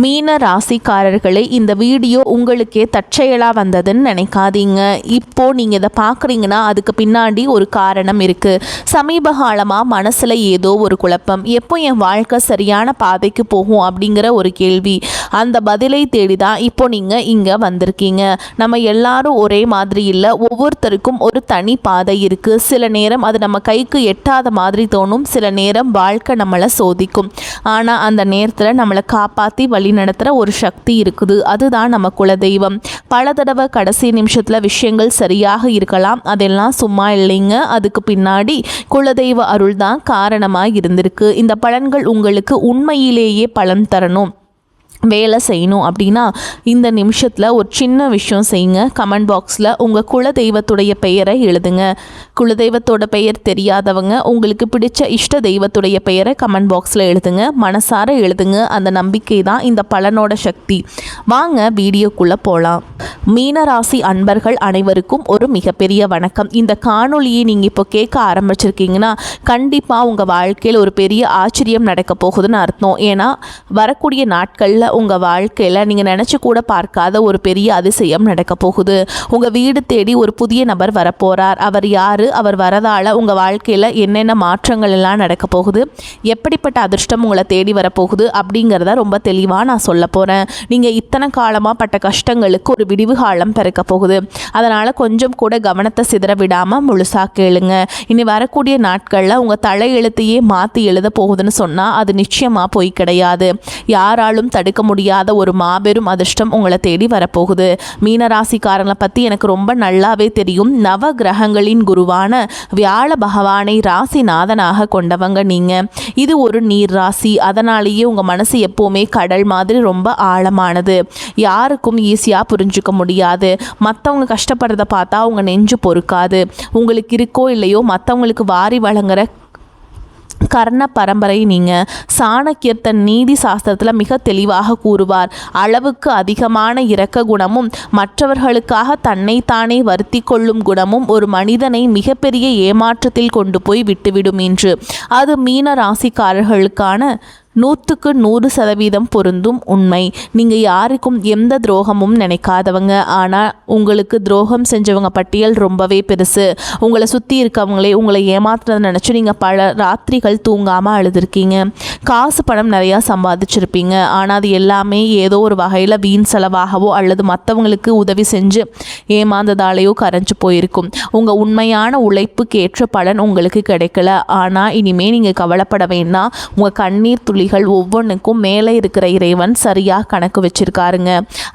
மீன ராசிக்காரர்களே, இந்த வீடியோ உங்களுக்கே தற்செயலாக வந்ததுன்னு நினைக்காதீங்க. இப்போது நீங்கள் இதை பார்க்குறீங்கன்னா அதுக்கு பின்னாடி ஒரு காரணம் இருக்குது. சமீப காலமாக மனசில் ஏதோ ஒரு குழப்பம், எப்போ என் வாழ்க்கை சரியான பாதைக்கு போகும் அப்படிங்கிற ஒரு கேள்வி. அந்த பதிலை தேடி தான் இப்போ நீங்கள் இங்கே வந்திருக்கீங்க. நம்ம எல்லாரும் ஒரே மாதிரி இல்லை, ஒவ்வொருத்தருக்கும் ஒரு தனி பாதை இருக்குது. சில நேரம் அது நம்ம கைக்கு எட்டாத மாதிரி தோணும், சில நேரம் வாழ்க்கை நம்மளை சோதிக்கும். ஆனால் அந்த நேரத்தில் நம்மளை காப்பாற்றி வழி நடத்துகிற ஒரு சக்தி இருக்குது, அதுதான் நம்ம குலதெய்வம். பல தடவை கடைசி நிமிஷத்தில் விஷயங்கள் சரியாக இருக்கலாம், அதெல்லாம் சும்மா இல்லைங்க. அதுக்கு பின்னாடி குலதெய்வ அருள் தான் காரணமாக இருந்திருக்கு. இந்த பலன்கள் உங்களுக்கு உண்மையிலேயே பலன் தரணும், வேலை செய்யணும் அப்படின்னா இந்த நிமிஷத்தில் ஒரு சின்ன விஷயம் செய்யுங்க. கமெண்ட் பாக்ஸில் உங்கள் குலதெய்வத்துடைய பெயரை எழுதுங்க. குலதெய்வத்தோட பெயர் தெரியாதவங்க உங்களுக்கு பிடிச்ச இஷ்ட தெய்வத்துடைய பெயரை கமெண்ட் பாக்ஸில் எழுதுங்க, மனசார எழுதுங்க. அந்த நம்பிக்கை தான் இந்த பலனோட சக்தி. வாங்க வீடியோக்குள்ளே போகலாம். மீனராசி அன்பர்கள் அனைவருக்கும் ஒரு மிகப்பெரிய வணக்கம். இந்த காணொலியை நீங்கள் இப்போ கேட்க ஆரம்பிச்சிருக்கீங்கன்னா கண்டிப்பாக உங்கள் வாழ்க்கையில் ஒரு பெரிய ஆச்சரியம் நடக்க போகுதுன்னு அர்த்தம். ஏன்னா வரக்கூடிய நாட்களில் உங்கள் வாழ்க்கையில் நீங்கள் நினச்சி கூட பார்க்காத ஒரு பெரிய அதிசயம் நடக்க போகுது. உங்கள் வீடு தேடி ஒரு புதிய நபர் வரப்போகிறார். அவர் யார், அவர் வரதால் உங்கள் வாழ்க்கையில் என்னென்ன மாற்றங்கள் எல்லாம் நடக்க போகுது, எப்படிப்பட்ட அதிர்ஷ்டம் உங்களை தேடி வரப்போகுது அப்படிங்கிறத ரொம்ப தெளிவாக நான் சொல்ல போகிறேன். நீங்கள் இத்தனை காலமாக பட்ட கஷ்டங்களுக்கு ஒரு விடிவு காலம் பிறக்க போகுது. அதனால் கொஞ்சம் கூட கவனத்தை சிதற விடாமல் முழுசாக கேளுங்க. இனி வரக்கூடிய நாட்களில் உங்கள் தலையெழுத்தையே மாற்றி எழுத போகுதுன்னு சொன்னால் அது நிச்சயமாக போய் கிடையாது. யாராலும் தடுக்க முடியாத ஒரு மாபெரும் அதிர்ஷ்டம் உங்களை தேடி வரப்போகுது. மீனராசிக்காரங்களை பற்றி எனக்கு ரொம்ப நல்லாவே தெரியும். நவ கிரகங்களின் குருவான வியாழ பகவானை ராசிநாதனாக கொண்டவங்க நீங்கள். இது ஒரு நீர் ராசி, அதனாலேயே உங்கள் மனசு எப்போவுமே கடல் மாதிரி ரொம்ப ஆழமானது. யாருக்கும் ஈஸியாக புரிஞ்சுக்க முடியாது. மற்றவங்க கஷ்டப்படுறத பார்த்தா அவங்க நெஞ்சு பொறுக்காது. உங்களுக்கு இருக்கோ இல்லையோ மற்றவங்களுக்கு வாரி வழங்குற கர்ண பரம்பரை நீங்கள். சாணக்கியர் தன் நீதி சாஸ்திரத்தில் மிக தெளிவாக கூறுவார், அளவுக்கு அதிகமான இரக்க குணமும் மற்றவர்களுக்காக தன்னைத்தானே வருத்தி கொள்ளும் குணமும் ஒரு மனிதனை மிகப்பெரிய ஏமாற்றத்தில் கொண்டு போய் விட்டுவிடும் என்று. அது மீன ராசிக்காரர்களுக்கான 100க்கு 100% பொருந்தும் உண்மை. நீங்கள் யாருக்கும் எந்த துரோகமும் நினைக்காதவங்க, ஆனால் உங்களுக்கு துரோகம் செஞ்சவங்க பட்டியல் ரொம்பவே பெருசு. உங்களை சுற்றி இருக்கவங்களே உங்களை ஏமாத்துறதை நினச்சி நீங்கள் பல ராத்திரிகள் தூங்காமல் அழுதுருக்கீங்க. காசு பணம் நிறையா சம்பாதிச்சிருப்பீங்க, ஆனால் அது எல்லாமே ஏதோ ஒரு வகையில் வீண் செலவாகவோ அல்லது மற்றவங்களுக்கு உதவி செஞ்சு ஏமாந்ததாலேயோ கரைஞ்சு போயிருக்கும். உங்கள் உண்மையான உழைப்புக்கு ஏற்ற பலன் உங்களுக்கு கிடைக்கல. ஆனால் இனிமேல் நீங்கள் கவலைப்பட வேண்டாம். உங்கள் கண்ணீர் துளி ஒவ்வொன்றுக்கும் மேலே இருக்கிற இறைவன் சரியாக கணக்கு வச்சிருக்காருங்க.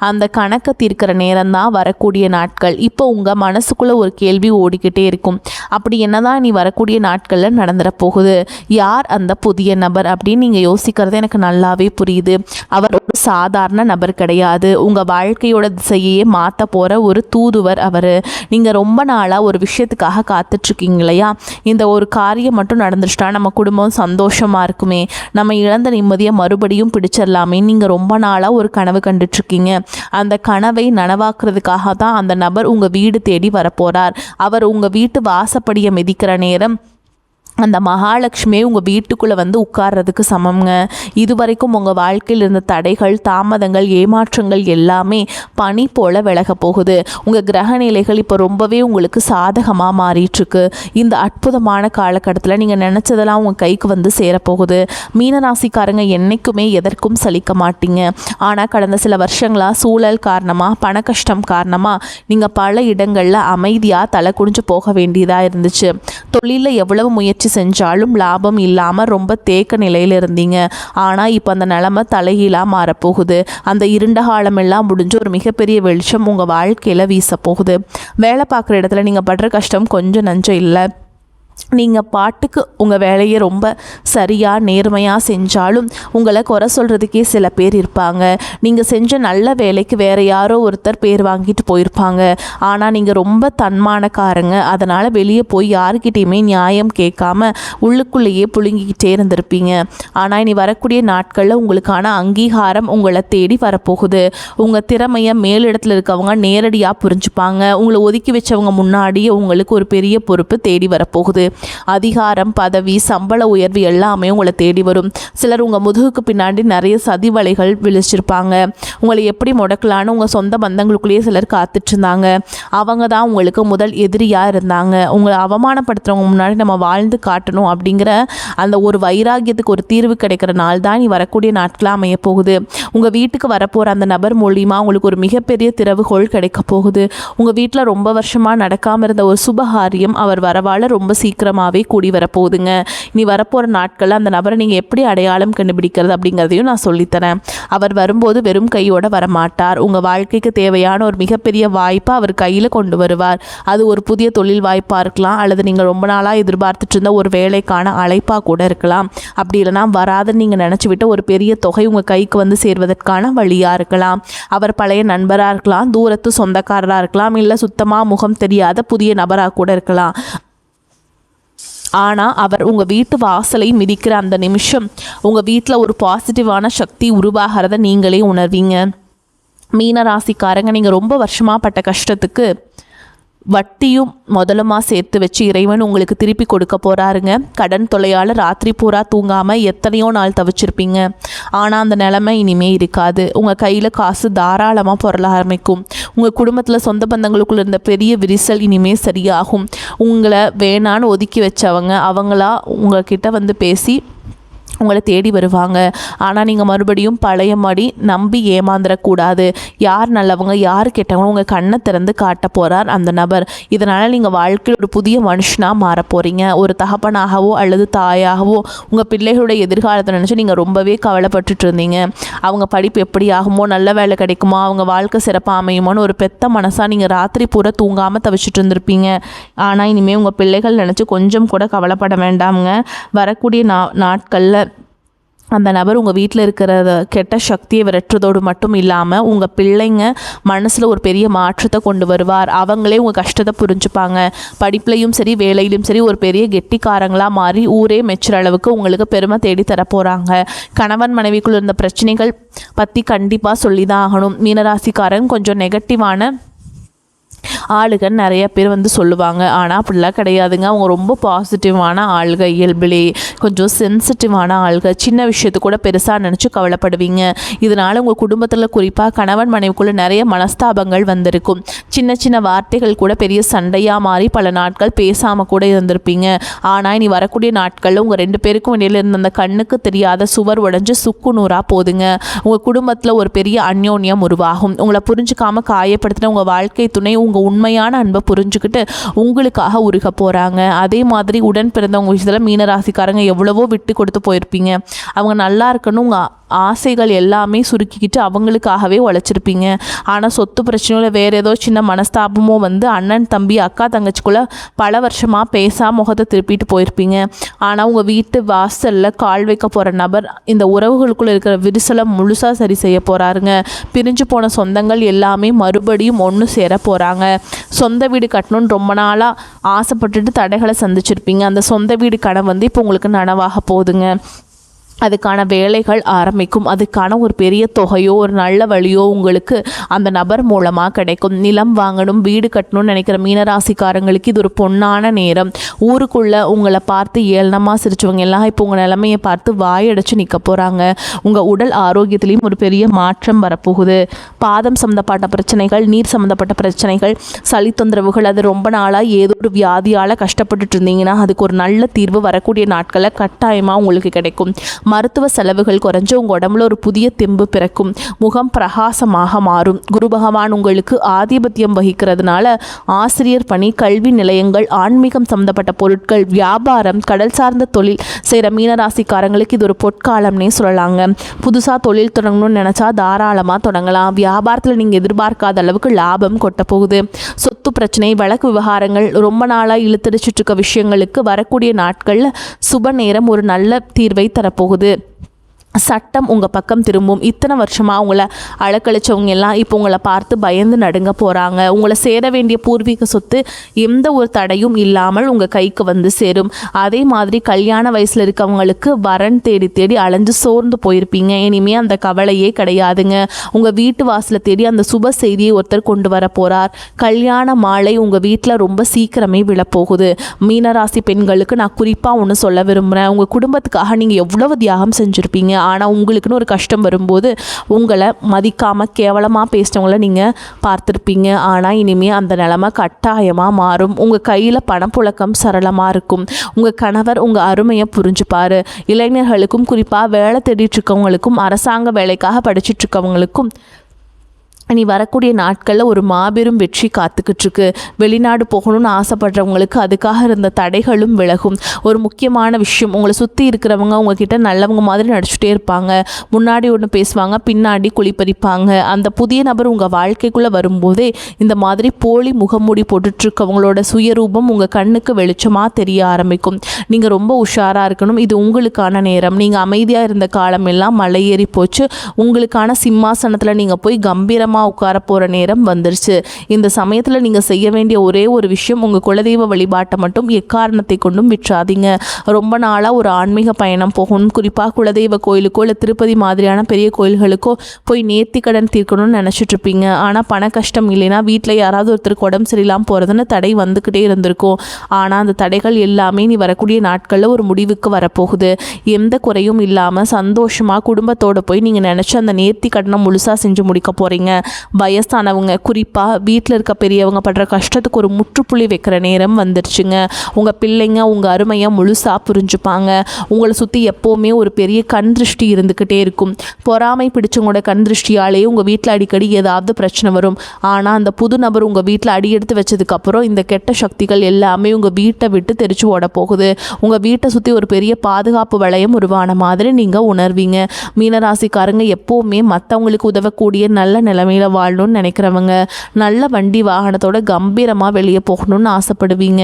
அந்த கணக்கை தீர்க்கிற நேரம் தான் வரக்கூடிய நாட்கள். இப்போ உங்கள் மனசுக்குள்ளே ஒரு கேள்வி ஓடிக்கிட்டே இருக்கும், அப்படி என்னதான் நீ வரக்கூடிய நாட்களில் நடந்துட போகுது, யார் அந்த புதிய நபர் அப்படின்னு நீங்கள் யோசிக்கிறது எனக்கு நல்லாவே புரியுது. அவர் ஒரு சாதாரண நபர் கிடையாது, உங்கள் வாழ்க்கையோட திசையே மாற்ற போகிற ஒரு தூதுவர் அவர். நீங்கள் ரொம்ப நாளாக ஒரு விஷயத்துக்காக காத்துட்ருக்கீங்க இல்லையா? இந்த ஒரு காரியம் மட்டும் நடந்துச்சுட்டா நம்ம குடும்பம் சந்தோஷமாக இருக்குமே, நம்ம இழந்த நிம்மதியை மறுபடியும் பிடிச்சிடலாமே. நீங்கள் ரொம்ப நாளாக ஒரு கனவு கண்டுட்ருக்கீங்க. அந்த கனவை நனவாக்குறதுக்காக தான் அந்த நபர் உங்கள் வீடு தேடி வரப்போகிறார். அவர் உங்கள் வீட்டு வாசப்படியை மிதிக்கிற நேரம் அந்த மகாலட்சுமியை உங்கள் வீட்டுக்குள்ளே வந்து உட்கார்றதுக்கு சமங்க. இதுவரைக்கும் உங்கள் வாழ்க்கையில் இருந்த தடைகள், தாமதங்கள், ஏமாற்றங்கள் எல்லாமே பனி போல் விலக போகுது. உங்கள் கிரக நிலைகள் இப்போ ரொம்பவே உங்களுக்கு சாதகமாக மாறிட்டுருக்கு. இந்த அற்புதமான காலகட்டத்தில் நீங்கள் நினச்சதெல்லாம் உங்கள் கைக்கு வந்து சேரப்போகுது. மீனராசிக்காரங்க என்றைக்குமே எதற்கும் சலிக்க மாட்டீங்க. ஆனால் கடந்த சில வருஷங்களாக சூழல் காரணமாக, பண கஷ்டம் காரணமாக நீங்கள் பல இடங்களில் அமைதியாக தலை குனிஞ்சு போக வேண்டியதாக இருந்துச்சு. தொழிலில் எவ்வளவு முயற்சி செஞ்சாலும் லாபம் இல்லாமல் ரொம்ப தேக்க நிலையில் இருந்தீங்க. ஆனால் இப்போ அந்த நிலைமை தலைகீழாக மாறப்போகுது. அந்த இருண்ட காலமெல்லாம் முடிஞ்சு ஒரு மிகப்பெரிய வெளிச்சம் உங்கள் வாழ்க்கையில் வீசப்போகுது. வேலை பார்க்குற இடத்துல நீங்கள் படுற கஷ்டம் கொஞ்சம் நஞ்சம் இல்லை. நீங்கள் பாட்டுக்கு உங்கள் வேலையை ரொம்ப சரியாக நேர்மையாக செஞ்சாலும் உங்களை குறை சொல்கிறதுக்கே சில பேர் இருப்பாங்க. நீங்கள் செஞ்ச நல்ல வேலைக்கு வேறு யாரோ ஒருத்தர் பேர் வாங்கிட்டு போயிருப்பாங்க. ஆனால் நீங்கள் ரொம்ப தன்மானக்காரங்க, அதனால் வெளியே போய் யாருக்கிட்டேயுமே நியாயம் கேட்காம உள்ளுக்குள்ளேயே புழுங்கிக்கிட்டே இருந்திருப்பீங்க. ஆனால் இனி வரக்கூடிய நாட்களில் உங்களுக்கான அங்கீகாரம் உங்களை தேடி வரப்போகுது. உங்கள் திறமையை மேலிடத்தில் இருக்கவங்க நேரடியாக புரிஞ்சுப்பாங்க. உங்களை ஒதுக்கி வச்சவங்க முன்னாடியே உங்களுக்கு ஒரு பெரிய பொறுப்பு தேடி வரப்போகுது. அதிகாரம், பதவி, சம்பள உயர்வு எல்லாமே உங்களை தேடி வரும். சிலர் உங்கள் முதுகுக்கு பின்னாடி நிறைய சதி வலைகள் விழிச்சிருப்பாங்க. உங்களை எப்படி முடக்கலான்னு உங்கள் சொந்த பந்தங்களுக்குள்ளேயே சிலர் காத்துட்டு இருந்தாங்க. அவங்க தான் உங்களுக்கு முதல் எதிரியாக இருந்தாங்க. உங்களை அவமானப்படுத்துகிறவங்க முன்னாடி நம்ம வாழ்ந்து காட்டணும் அப்படிங்கிற அந்த ஒரு வைராகியத்துக்கு ஒரு தீர்வு கிடைக்கிற நாள் தான் நீ வரக்கூடிய நாட்களாக அமைய போகுது. உங்கள் வீட்டுக்கு வரப்போகிற அந்த நபர் மூலியமாக உங்களுக்கு ஒரு மிகப்பெரிய திறவுகோள் கிடைக்க போகுது. உங்கள் வீட்டில் ரொம்ப வருஷமாக நடக்காமல் இருந்த ஒரு சுபகாரியம் அவர் வரவால் ரொம்ப சீக்கிரமாகவே கூடி வரப்போகுதுங்க. நீ வரப்போகிற நாட்களில் அந்த நபரை நீங்கள் எப்படி அடையாளம் கண்டுபிடிக்கிறது அப்படிங்கிறதையும் நான் சொல்லித்தரேன். அவர் வரும்போது வெறும் கையோடு வரமாட்டார். உங்கள் வாழ்க்கைக்கு தேவையான ஒரு மிகப்பெரிய வாய்ப்பை அவர் கையில் கொண்டு வருவார். அது ஒரு புதிய தொழில் வாய்ப்பாக இருக்கலாம், அல்லது நீங்கள் ரொம்ப நாளாக எதிர்பார்த்துட்டு இருந்த ஒரு வேலைக்கான அழைப்பாக கூட இருக்கலாம். அப்படி இல்லைனா வராதுன்னு நீங்கள் நினச்சிவிட்ட ஒரு பெரிய தொகை உங்கள் கைக்கு வந்து சேர்வதற்கான வழியாக இருக்கலாம். அவர் பழைய நண்பராக இருக்கலாம், தூரத்து சொந்தக்காரராக இருக்கலாம், இல்லை சுத்தமாக முகம் தெரியாத புதிய நபராக கூட இருக்கலாம். ஆனால் அவர் உங்கள் வீட்டு வாசலை மிதிக்கிற அந்த நிமிஷம் உங்கள் வீட்டில் ஒரு பாசிட்டிவான சக்தி உருவாகிறத நீங்களே உணர்வீங்க. மீன ராசிக்காரங்க, நீங்கள் ரொம்ப வருஷமாக பட்ட கஷ்டத்துக்கு வட்டியும் முதலுமா சேர்த்து வச்சு இறைவன் உங்களுக்கு திருப்பி கொடுக்க போகிறாருங்க. கடன் தொல்லையால் ராத்திரி பூரா தூங்காமல் எத்தனையோ நாள் தவிச்சிருப்பீங்க. ஆனால் அந்த நிலைமை இனிமே இருக்காது. உங்கள் கையில் காசு தாராளமாக பொருள ஆரம்பிக்கும். உங்கள் குடும்பத்தில் சொந்த பந்தங்களுக்குள்ள இருந்த பெரிய விரிசல் இனிமே சரியாகும். உங்களை வேணான்னு ஒதுக்கி வச்சவங்க அவங்களா உங்கள்கிட்ட வந்து பேசி உங்களை தேடி வருவாங்க. ஆனால் நீங்கள் மறுபடியும் பழைய மாதிரி நம்பி ஏமாந்துடக்கூடாது. யார் நல்லவங்க யார் கெட்டவங்க உங்கள் கண்ணை திறந்து காட்ட போகிறார் அந்த நபர். இதனால் நீங்கள் வாழ்க்கையில் ஒரு புதிய மனுஷனாக மாற போகிறீங்க. ஒரு தகப்பனாகவோ அல்லது தாயாகவோ உங்கள் பிள்ளைகளுடைய எதிர்காலத்தை நினச்சி நீங்கள் ரொம்பவே கவலைப்பட்டுட்டு இருந்தீங்க. அவங்க படிப்பு எப்படி ஆகுமோ, நல்ல வேலை கிடைக்குமோ, அவங்க வாழ்க்கை சிறப்பாக அமையுமோன்னு ஒரு பெத்த மனசாக நீங்கள் ராத்திரி பூரா தூங்காமல் தவிச்சிட்டு இருந்திருப்பீங்க. ஆனால் இனிமேல் உங்கள் பிள்ளைகள் நினச்சி கொஞ்சம் கூட கவலைப்பட வேண்டாமுங்க. வரக்கூடிய நாட்களில் அந்த நபர் உங்கள் வீட்டில் இருக்கிற கெட்ட சக்தியை விரட்டுறதோடு மட்டும் இல்லாமல் உங்கள் பிள்ளைங்க மனசில் ஒரு பெரிய மாற்றத்தை கொண்டு வருவார். அவங்களே உங்கள் கஷ்டத்தை புரிஞ்சுப்பாங்க. படிப்புலையும் சரி வேலையிலும் சரி ஒரு பெரிய கெட்டிக்காரங்களாக மாறி ஊரே மெச்சுற அளவுக்கு உங்களுக்கு பெருமை தேடி தரப்போகிறாங்க. கணவன் மனைவிக்குள்ள இருந்த பிரச்சனைகள் பற்றி கண்டிப்பாக சொல்லி தான் ஆகணும். மீனராசிக்காரன் கொஞ்சம் நெகட்டிவான ஆளுகள் நிறைய பேர் வந்து சொல்லுவாங்க. ஆனால் அப்படிலாம் கிடையாதுங்க. அவங்க ரொம்ப பாசிட்டிவான ஆளுகள், இயல்பிலே கொஞ்சம் சென்சிட்டிவான ஆளுகள். சின்ன விஷயத்து கூட பெருசாக நினச்சி கவலைப்படுவீங்க. இதனால் உங்கள் குடும்பத்தில் குறிப்பாக கணவன் மனைவிக்குள்ளே நிறைய மனஸ்தாபங்கள் வந்திருக்கும். சின்ன சின்ன வார்த்தைகள் கூட பெரிய சண்டையாக மாறி பல நாட்கள் பேசாமல் கூட இருந்திருப்பீங்க. ஆனால் இனி வரக்கூடிய நாட்களில் உங்கள் 2 பேருக்கும் இடையில இருந்த அந்த கண்ணுக்கு தெரியாத சுவர் உடைஞ்சு சுக்கு நூறாக போதுங்க. உங்கள் குடும்பத்தில் ஒரு பெரிய அந்யோன்யம் உருவாகும். உங்களை புரிஞ்சுக்காமல் காயப்படுத்தின உங்கள் வாழ்க்கை துணை உங்கள் உண்மையான அன்பை புரிஞ்சுக்கிட்டு உங்களுக்காக உருக போகிறாங்க. அதே மாதிரி உடன் பிறந்தவங்க விஷயத்தில் மீனராசிக்காரங்க எவ்வளவோ விட்டு கொடுத்து போயிருப்பீங்க. அவங்க நல்லா இருக்கணும் உங்கள் ஆசைகள் எல்லாமே சுருக்கிக்கிட்டு அவங்களுக்காகவே உழைச்சிருப்பீங்க. ஆனால் சொத்து பிரச்சனையில் வேறு ஏதோ சின்ன மனஸ்தாபமோ வந்து அண்ணன் தம்பி அக்கா தங்கச்சிக்குள்ளே பல வருஷமாக பேசாம முகத்தை திருப்பிட்டு போயிருப்பீங்க. ஆனால் உங்கள் வீட்டு வாசலில் கால் வைக்க போகிற நபர் இந்த உறவுகளுக்குள்ளே இருக்கிற விரிசலை முழுசாக சரி செய்ய போகிறாருங்க. பிரிஞ்சு போன சொந்தங்கள் எல்லாமே மறுபடியும் ஒன்று சேர போகிறாங்க. சொந்த வீடு கட்டணும்னு ரொம்ப நாளாக ஆசைப்பட்டுட்டு தடைகளை சந்திச்சிருப்பீங்க. அந்த சொந்த வீடு கனவு வந்து இப்போ உங்களுக்கு நனவாக போகுதுங்க. அதுக்கான வேலைகள் ஆரம்பிக்கும். அதுக்கான ஒரு பெரிய தொகையோ ஒரு நல்ல வழியோ உங்களுக்கு அந்த நபர் மூலமாக கிடைக்கும். நிலம் வாங்கணும் வீடு கட்டணும்னு நினைக்கிற மீனராசிக்காரங்களுக்கு இது ஒரு பொன்னான நேரம். ஊருக்குள்ளே உங்களை பார்த்து ஏளனமாக சிரிச்சவங்க எல்லாம் இப்போ உங்கள் நிலைமையை பார்த்து வாயடைச்சு நிற்க போகிறாங்க. உங்கள் உடல் ஆரோக்கியத்திலையும் ஒரு பெரிய மாற்றம் வரப்போகுது. பாதம் சம்மந்தப்பட்ட பிரச்சனைகள், நீர் சம்மந்தப்பட்ட பிரச்சனைகள், சளி தொந்தரவுகள், அது ரொம்ப நாளாக ஏதோ ஒரு வியாதியால் கஷ்டப்பட்டுட்டு இருந்தீங்கன்னா அதுக்கு ஒரு நல்ல தீர்வு வரக்கூடிய நாட்களில் கட்டாயமாக உங்களுக்கு கிடைக்கும். மருத்துவ செலவுகள் குறைஞ்சு உங்கள் உடம்புல ஒரு புதிய தெம்பு பிறக்கும். முகம் பிரகாசமாக மாறும். குரு பகவான் உங்களுக்கு ஆதிபத்தியம் வகிக்கிறதுனால ஆசிரியர் பணி, கல்வி நிலையங்கள், ஆன்மீகம் சம்மந்தப்பட்ட பொருட்கள், வியாபாரம், கடல் சார்ந்த தொழில் செய்கிற மீனராசிக்காரங்களுக்கு இது ஒரு பொற்காலம்னே சொல்லலாங்க. புதுசாக தொழில் தொடங்கணும்னு நினச்சா தாராளமாக தொடங்கலாம். வியாபாரத்தில் நீங்கள் எதிர்பார்க்காத அளவுக்கு லாபம் கொட்ட போகுது. சொத்து பிரச்சனை, வழக்கு விவகாரங்கள், ரொம்ப நாளாக இழுத்தடிச்சிட்டு இருக்க விஷயங்களுக்கு வரக்கூடிய நாட்களில் சுப நேரம் ஒரு நல்ல தீர்வை தரப்போகுது. சட்டம் உங்கள் பக்கம் திரும்பும். இத்தனை வருஷமாக உங்களை அலக்கழிச்சவங்க எல்லாம் இப்போ உங்களை பார்த்து பயந்து நடுங்க போகிறாங்க. உங்களை சேர வேண்டிய பூர்வீக சொத்து எந்த ஒரு தடையும் இல்லாமல் உங்கள் கைக்கு வந்து சேரும். அதே மாதிரி கல்யாண வயசில் இருக்கவங்களுக்கு வரன் தேடி தேடி அலைஞ்சு சோர்ந்து போயிருப்பீங்க. இனிமேல் அந்த கவலையே கிடையாதுங்க. உங்கள் வீட்டு வாசலை தேடி அந்த சுப செய்தியை ஒருத்தர் கொண்டு வர போகிறார். கல்யாண மாலை உங்கள் வீட்டில் ரொம்ப சீக்கிரமே விழப்போகுது. மீனராசி பெண்களுக்கு நான் குறிப்பாக ஒன்று சொல்ல விரும்புகிறேன். உங்கள் குடும்பத்துக்காக நீங்கள் எவ்வளவு தியாகம் செஞ்சுருப்பீங்க. ஆனால் உங்களுக்குன்னு ஒரு கஷ்டம் வரும்போது உங்களை மதிக்காமல் கேவலமாக பேசினவங்கள நீங்கள் பார்த்துருப்பீங்க. ஆனால் இனிமேல் அந்த நிலைமை கட்டாயமாக மாறும். உங்கள் கையில் பணப்புழக்கம் சரளமாக இருக்கும். உங்கள் கணவர் உங்கள் அருமையை புரிஞ்சுப்பார். இளைஞர்களுக்கும் குறிப்பாக வேலை தேடிட்டுருக்கவங்களுக்கும் அரசாங்க வேலைக்காக படிச்சுட்ருக்கவங்களுக்கும் இனி வரக்கூடிய நாட்களில் ஒரு மாபெரும் வெற்றி காத்துக்கிட்டுருக்கு. வெளிநாடு போகணும்னு ஆசைப்படுறவங்களுக்கு அதுக்காக இருந்த தடைகளும் விலகும். ஒரு முக்கியமான விஷயம், உங்களை சுற்றி இருக்கிறவங்க உங்ககிட்ட நல்லவங்க மாதிரி நடிச்சுட்டே இருப்பாங்க. முன்னாடி ஒன்று பேசுவாங்க, பின்னாடி குளிப்பறிப்பாங்க. அந்த புதிய நபர் உங்கள் வாழ்க்கைக்குள்ளே வரும்போதே இந்த மாதிரி போலி முகமூடி போட்டுட்ருக்கவங்களோட சுயரூபம் உங்கள் கண்ணுக்கு வெளிச்சமாக தெரிய ஆரம்பிக்கும். நீங்கள் ரொம்ப உஷாராக இருக்கணும். இது உங்களுக்கான நேரம். நீங்கள் அமைதியாக இருந்த காலம் எல்லாம் மலை ஏறி போச்சு. உங்களுக்கான சிம்மாசனத்தில் நீங்கள் போய் கம்பீரமாக உட்கார போகிற நேரம் வந்துருச்சு. இந்த சமயத்தில் நீங்கள் செய்ய வேண்டிய ஒரே ஒரு விஷயம், உங்கள் குலதெய்வ வழிபாட்டை மட்டும் எக்காரணத்தை கொண்டும் விட்டுறாதீங்க. ரொம்ப நாளாக ஒரு ஆன்மீக பயணம் போகணும், குறிப்பாக குலதெய்வ கோயிலுக்கோ இல்லை திருப்பதி மாதிரியான பெரிய கோயில்களுக்கோ போய் நேர்த்தி கடன் தீர்க்கணும்னு நினச்சிட்ருப்பீங்க. ஆனால் பண கஷ்டம் இல்லைன்னா வீட்டில் யாராவது ஒருத்தருக்கு உடம்பு சரியில்லாமல் போகிறதுன்னு தடை வந்துக்கிட்டே இருந்திருக்கும். ஆனால் அந்த தடைகள் எல்லாமே நீ வரக்கூடிய நாட்களில் ஒரு முடிவுக்கு வரப்போகுது. எந்த குறையும் இல்லாமல் சந்தோஷமாக குடும்பத்தோடு போய் நீங்கள் நினச்ச அந்த நேர்த்தி கடனை முழுசாக செஞ்சு முடிக்க போகிறீங்க. வயசானவங்க, குறிப்பாக வீட்டில் இருக்க பெரியவங்க படுற கஷ்டத்துக்கு ஒரு முற்றுப்புள்ளி வைக்கிற நேரம் வந்துடுச்சுங்க. உங்கள் பிள்ளைங்க உங்கள் அருமையை முழுசாக புரிஞ்சுப்பாங்க. உங்களை சுற்றி எப்போவுமே ஒரு பெரிய கண் திருஷ்டி இருந்துக்கிட்டே இருக்கும். பொறாமை பிடிச்சவங்களோட கண் திருஷ்டியாலேயே உங்கள் வீட்டில் அடிக்கடி ஏதாவது பிரச்சனை வரும். ஆனால் அந்த புது நபர் உங்கள் வீட்டில் அடி எடுத்து வச்சதுக்கப்புறம் இந்த கெட்ட சக்திகள் எல்லாமே உங்கள் வீட்டை விட்டு தெரிச்சு ஓட போகுது. உங்கள் வீட்டை சுற்றி ஒரு பெரிய பாதுகாப்பு வளையம் உருவான மாதிரி நீங்கள் உணர்வீங்க. மீனராசிக்காரங்க எப்போவுமே மற்றவங்களுக்கு உதவக்கூடிய நல்ல நிலைமையில் வாழணும்னு நினைக்கிறவங்க, நல்ல வண்டி வாகனத்தோட கம்பீரமாக வெளியே போகணும்னு ஆசைப்படுவீங்க.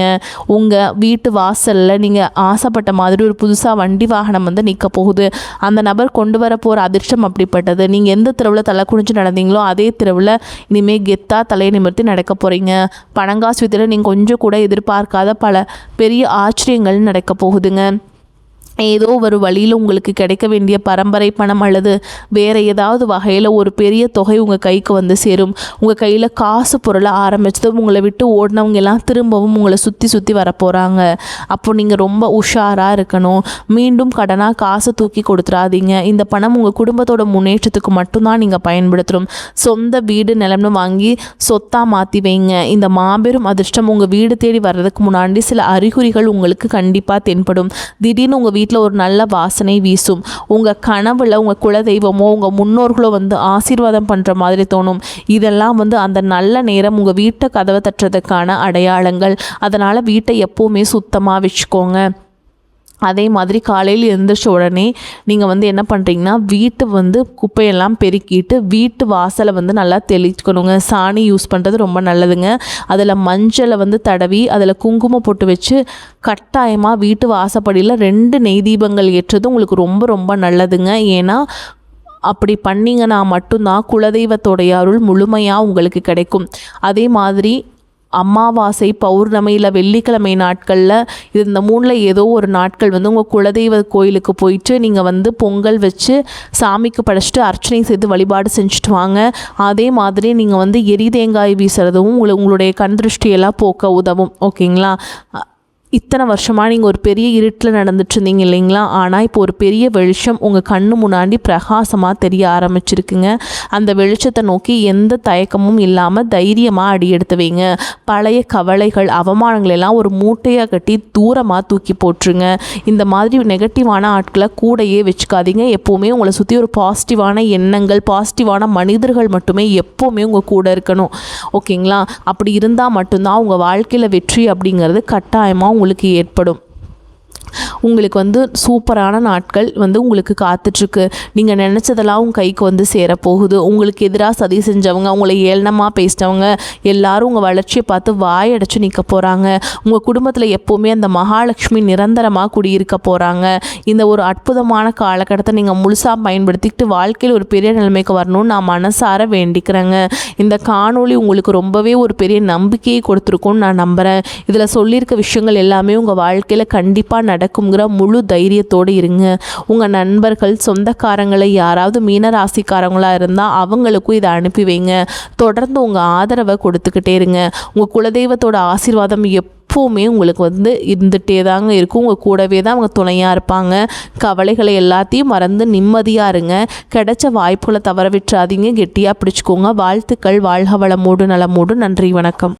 உங்கள் வீட்டு வாசலில் நீங்கள் ஆசைப்பட்ட மாதிரி ஒரு புதுசாக வண்டி வாகனம் வந்து நிற்க போகுது. அந்த நபர் கொண்டு வர போகிற அதிர்ஷ்டம் அப்படிப்பட்டது. நீங்கள் எந்த தெருவில் தலை குனிஞ்சு நடந்தீங்களோ அதே தெருவில் இனிமேல் கெத்தா தலையை நிமிர்த்தி நடக்க போகிறீங்க. பணங்காசு விதத்தில் நீங்கள் கொஞ்சம் கூட எதிர்பார்க்காத பல பெரிய ஆச்சரியங்கள் நடக்க போகுதுங்க. ஏதோ ஒரு வழியில் உங்களுக்கு கிடைக்க வேண்டிய பரம்பரை பணம் அல்லது வேறு ஏதாவது வகையில் ஒரு பெரிய தொகை உங்கள் கைக்கு வந்து சேரும். உங்கள் கையில் காசு பொருளை ஆரம்பிச்சதும் உங்களை விட்டு ஓடினவங்க எல்லாம் திரும்பவும் உங்களை சுற்றி சுற்றி வரப்போகிறாங்க. அப்போ நீங்கள் ரொம்ப உஷாராக இருக்கணும். மீண்டும் கடனாக காசு தூக்கி கொடுத்துடாதீங்க. இந்த பணம் உங்கள் குடும்பத்தோட முன்னேற்றத்துக்கு மட்டும்தான் நீங்கள் பயன்படுத்தணும். சொந்த வீடு நிலம்னு வாங்கி சொத்தாக மாற்றி வைங்க. இந்த மாபெரும் அதிர்ஷ்டம் உங்கள் வீடு தேடி வர்றதுக்கு முன்னாடி சில அறிகுறிகள் உங்களுக்கு கண்டிப்பாக தென்படும். திடீர்னு உங்கள் வீட்டில் ஒரு நல்ல வாசனை வீசும். உங்கள் கனவுல உங்கள் குலதெய்வமோ உங்கள் முன்னோர்களோ வந்து ஆசீர்வாதம் பண்ணுற மாதிரி தோணும். இதெல்லாம் வந்து அந்த நல்ல நேரம் உங்கள் வீட்டை கதவை தட்டுறதுக்கான அடையாளங்கள். அதனால் வீட்டை எப்போவுமே சுத்தமாக வச்சுக்கோங்க. அதே மாதிரி காலையில் எழுந்திரிச்ச உடனே நீங்கள் வந்து என்ன பண்ணுறீங்கன்னா, வீட்டு வந்து குப்பையெல்லாம் பெருக்கிட்டு வீட்டு வாசலை வந்து நல்லா தெளிக்கணுங்க. சாணி யூஸ் பண்ணுறது ரொம்ப நல்லதுங்க. அதில் மஞ்சளை வந்து தடவி அதில் குங்குமம் போட்டு வச்சு கட்டாயமாக வீட்டு வாசப்படியில் 2 நெய் தீபங்கள் ஏற்றுறது உங்களுக்கு ரொம்ப ரொம்ப நல்லதுங்க. ஏன்னா அப்படி பண்ணிங்கன்னா மட்டும்தான் குலதெய்வத்தோடைய அருள் முழுமையாக உங்களுக்கு கிடைக்கும். அதே மாதிரி அமாவாசை, பௌர்ணமி இல்லை வெள்ளிக்கிழமை நாட்களில் இந்த 3ல் ஏதோ ஒரு நாட்கள் வந்து உங்கள் குலதெய்வ கோயிலுக்கு போயிட்டு நீங்கள் வந்து பொங்கல் வச்சு சாமிக்கு படைச்சிட்டு அர்ச்சனை செய்து வழிபாடு செஞ்சுட்டு வாங்க. அதே மாதிரி நீங்கள் வந்து எரி தேங்காய் வீசுறதும் உங்களுடைய கண் திருஷ்டியெல்லாம் போக்க உதவும். ஓகேங்களா? இத்தனை வருஷமாக நீங்கள் ஒரு பெரிய இருட்டில் நடந்துட்டு இருந்தீங்க இல்லைங்களா? ஆனால் இப்போ ஒரு பெரிய வெளிச்சம் உங்கள் கண்ணு முன்னாடி பிரகாசமாக தெரிய ஆரம்பிச்சிருக்குங்க. அந்த வெளிச்சத்தை நோக்கி எந்த தயக்கமும் இல்லாமல் தைரியமாக அடி எடுத்து வைங்க. பழைய கவலைகள், அவமானங்கள் எல்லாம் ஒரு மூட்டையாக கட்டி தூரமாக தூக்கி போட்டுருங்க. இந்த மாதிரி நெகட்டிவான ஆட்களை கூடையே வச்சுக்காதீங்க. எப்போவுமே உங்களை சுற்றி ஒரு பாசிட்டிவான எண்ணங்கள், பாசிட்டிவான மனிதர்கள் மட்டுமே எப்போவுமே உங்கள் கூட இருக்கணும். ஓகேங்களா? அப்படி இருந்தால் மட்டும்தான் உங்கள் வாழ்க்கையில் வெற்றி அப்படிங்கிறது கட்டாயமாக உங்களுக்கு ஏற்படும். உங்களுக்கு வந்து சூப்பரான நாட்கள் வந்து உங்களுக்கு காத்துட்ருக்கு. நீங்கள் நினச்சதெல்லாம் உங்கள் கைக்கு வந்து சேரப்போகுது. உங்களுக்கு எதிராக சதி செஞ்சவங்க, உங்களை ஏளனமாக பேசிட்டவங்க எல்லாரும் உங்கள் வளர்ச்சியை பார்த்து வாயடைச்சு நிற்க போகிறாங்க. உங்கள் குடும்பத்தில் எப்போவுமே அந்த மகாலட்சுமி நிரந்தரமாக குடியிருக்க போகிறாங்க. இந்த ஒரு அற்புதமான காலகட்டத்தை நீங்கள் முழுசாக பயன்படுத்திக்கிட்டு வாழ்க்கையில் ஒரு பெரிய நிலைமைக்கு வரணும்னு நான் மனசார வேண்டிக்கிறேங்க. இந்த காணொளி உங்களுக்கு ரொம்பவே ஒரு பெரிய நம்பிக்கையை கொடுத்துருக்கும்னு நான் நம்புகிறேன். இதில் சொல்லியிருக்க விஷயங்கள் எல்லாமே உங்கள் வாழ்க்கையில் கண்டிப்பாக நடக்குங்கிற முழு தைரியத்தோடு இருங்க. உங்கள் நண்பர்கள் சொந்தக்காரங்களை யாராவது மீனராசிக்காரங்களாக இருந்தால் அவங்களுக்கும் இதை அனுப்பி வைங்க. தொடர்ந்து உங்கள் ஆதரவை கொடுத்துக்கிட்டே இருங்க. உங்கள் குலதெய்வத்தோட ஆசீர்வாதம் எப்போவுமே உங்களுக்கு வந்து இருந்துகிட்டே தாங்க இருக்கும். உங்கள் கூடவே தான் அவங்க துணையாக இருப்பாங்க. கவலைகளை எல்லாத்தையும் மறந்து நிம்மதியாக இருங்க. கிடைச்ச வாய்ப்புகளை தவற விட்டுறாதீங்க. கெட்டியாக பிடிச்சிக்கோங்க. வாழ்த்துக்கள். வாழ்க வளமோடு நலமோடு. நன்றி, வணக்கம்.